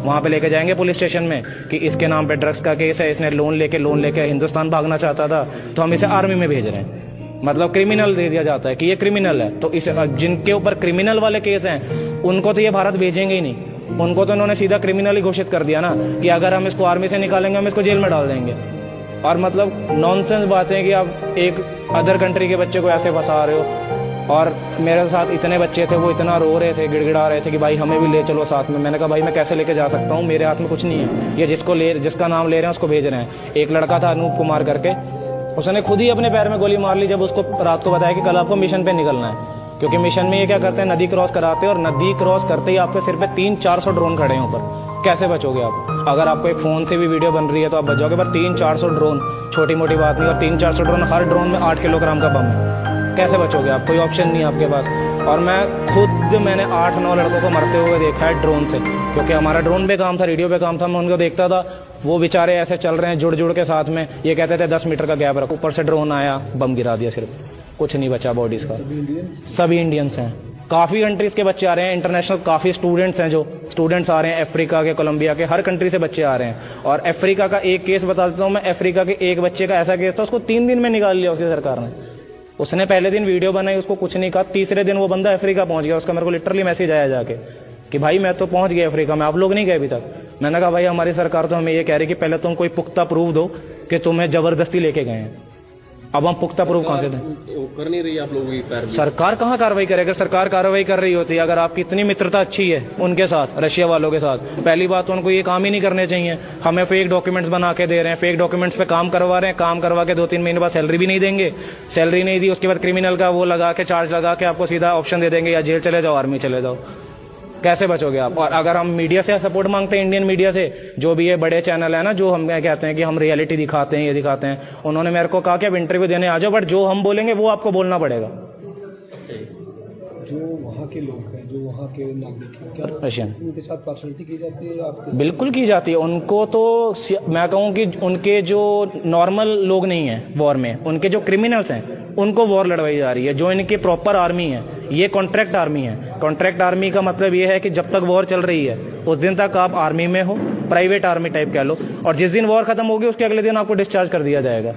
वहाँ पे लेके जाएंगे पुलिस स्टेशन में कि इसके नाम पे ड्रग्स का केस है, इसने लोन लेके हिंदुस्तान भागना चाहता था, तो हम इसे आर्मी में भेज रहे हैं। मतलब क्रिमिनल दे दिया जाता है कि ये क्रिमिनल है। तो इस जिनके ऊपर क्रिमिनल वाले केस हैं उनको तो ये भारत भेजेंगे ही नहीं, उनको तो इन्होंने सीधा क्रिमिनल ही घोषित कर दिया ना कि अगर हम इसको आर्मी से निकालेंगे हम इसको जेल में डाल देंगे। और मतलब नॉनसेंस बातें हैं कि आप एक अदर कंट्री के बच्चे को ऐसे फंसा रहे हो। और मेरे साथ इतने बच्चे थे, वो इतना रो रहे थे, गिड़गिड़ा रहे थे कि भाई हमें भी ले चलो साथ में। मैंने कहा भाई मैं कैसे लेके जा सकता हूँ, मेरे हाथ में कुछ नहीं है, ये जिसका नाम ले रहे हैं उसको भेज रहे हैं। एक लड़का था अनूप कुमार करके, उसने खुद ही अपने पैर में गोली मार ली जब उसको रात को बताया कि कल आपको मिशन पे निकलना है। क्योंकि मिशन में ये क्या करते हैं, नदी क्रॉस कराते हैं, और नदी क्रॉस करते ही आपके सिर पे 300-400 ड्रोन खड़े हैं ऊपर। कैसे बचोगे आप? अगर आपको एक फोन से भी वीडियो बन रही है तो आप बचोगे, पर 300-400 ड्रोन छोटी मोटी बात नहीं। और 300-400 ड्रोन, हर ड्रोन में 8 किलोग्राम का बम है, कैसे बचोगे आप? कोई ऑप्शन नहीं है आपके पास। और मैंने 8-9 लड़कों को मरते हुए देखा है ड्रोन से, क्योंकि हमारा ड्रोन पे काम था, रेडियो पे काम था, मैं उनको देखता था, वो बेचारे ऐसे चल रहे हैं जुड़ के साथ में। ये कहते थे 10 मीटर का गैप रखो, ऊपर से ड्रोन आया, बम गिरा दिया, सिर्फ कुछ नहीं बचा बॉडीज का। सभी इंडियंस हैं, काफ़ी कंट्रीज के बच्चे आ रहे हैं, इंटरनेशनल काफ़ी स्टूडेंट्स हैं, जो स्टूडेंट्स आ रहे हैं अफ्रीका के, कोलंबिया के, हर कंट्री से बच्चे आ रहे हैं। और अफ्रीका का एक केस बता देता हूँ मैं, अफ्रीका के एक बच्चे का ऐसा केस था, उसको 3 दिन में निकाल लिया उसकी सरकार ने। उसने पहले दिन वीडियो बनाई, उसको कुछ नहीं कहा, तीसरे दिन वो बंदा अफ्रीका पहुंच गया। उसका मेरे को लिटरली मैसेज आया जाके कि भाई मैं तो पहुंच गया अफ्रीका में, आप लोग नहीं गए अभी तक। मैंने कहा भाई हमारी सरकार तो हमें ये कह रही कि पहले तुम कोई पुख्ता प्रूफ दो कि तुम्हें जबरदस्ती लेके गए हैं। अब हम पुख्ता प्रूफ कहां से दें? कर नहीं रही आप लोगों की कार्रवाई। सरकार कहाँ कार्रवाई करेगा? सरकार कार्रवाई कर रही होती है अगर आपकी इतनी मित्रता अच्छी है उनके साथ, रशिया वालों के साथ। पहली बात तो उनको ये काम ही नहीं करने चाहिए। हमें फेक डॉक्यूमेंट्स बना के दे रहे हैं, फेक डॉक्यूमेंट्स पे काम करवा रहे हैं, काम करवा के 2-3 महीने बाद सैलरी भी नहीं देंगे। सैलरी नहीं दी, उसके बाद क्रिमिनल का वो लगा के, चार्ज लगा के आपको सीधा ऑप्शन दे देंगे, या जेल चले जाओ, आर्मी चले जाओ। कैसे बचोगे आप? और अगर हम मीडिया से सपोर्ट मांगते हैं, इंडियन मीडिया से, जो भी ये बड़े चैनल है ना, जो हम कहते हैं कि हम रियलिटी दिखाते हैं, ये दिखाते हैं, उन्होंने मेरे को कहा कि अब इंटरव्यू देने आ जाओ, बट जो हम बोलेंगे वो आपको बोलना पड़ेगा। जो वहाँ के लोग हैं, जो वहाँ के नागरिक हैं, क्या रशियन, उनके साथ पार्शलिटी की जाती है आपके? बिल्कुल की जाती है। उनको तो मैं कहूँ कि उनके जो नॉर्मल लोग नहीं हैं वॉर में, उनके जो क्रिमिनल्स हैं उनको वॉर लड़वाई जा रही है। जो इनके प्रॉपर आर्मी है, ये कॉन्ट्रैक्ट आर्मी है। कॉन्ट्रैक्ट आर्मी का मतलब ये है कि जब तक वॉर चल रही है उस दिन तक आप आर्मी में हो, प्राइवेट आर्मी टाइप कह लो, और जिस दिन वॉर खत्म होगी उसके अगले दिन आपको डिस्चार्ज कर दिया जाएगा।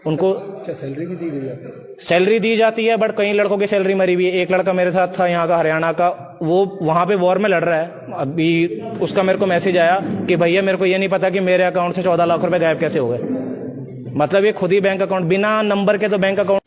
उनको क्या सैलरी भी दी गई है? सैलरी दी जाती है, बट कई लड़कों की सैलरी मरी हुई है। एक लड़का मेरे साथ था यहाँ का, हरियाणा का, वो वहां पे वॉर में लड़ रहा है अभी। उसका मेरे को मैसेज आया कि भैया मेरे को ये नहीं पता कि मेरे अकाउंट से 14 लाख रुपए गायब कैसे हो गए। मतलब ये खुद ही बैंक अकाउंट, बिना नंबर के तो बैंक अकाउंट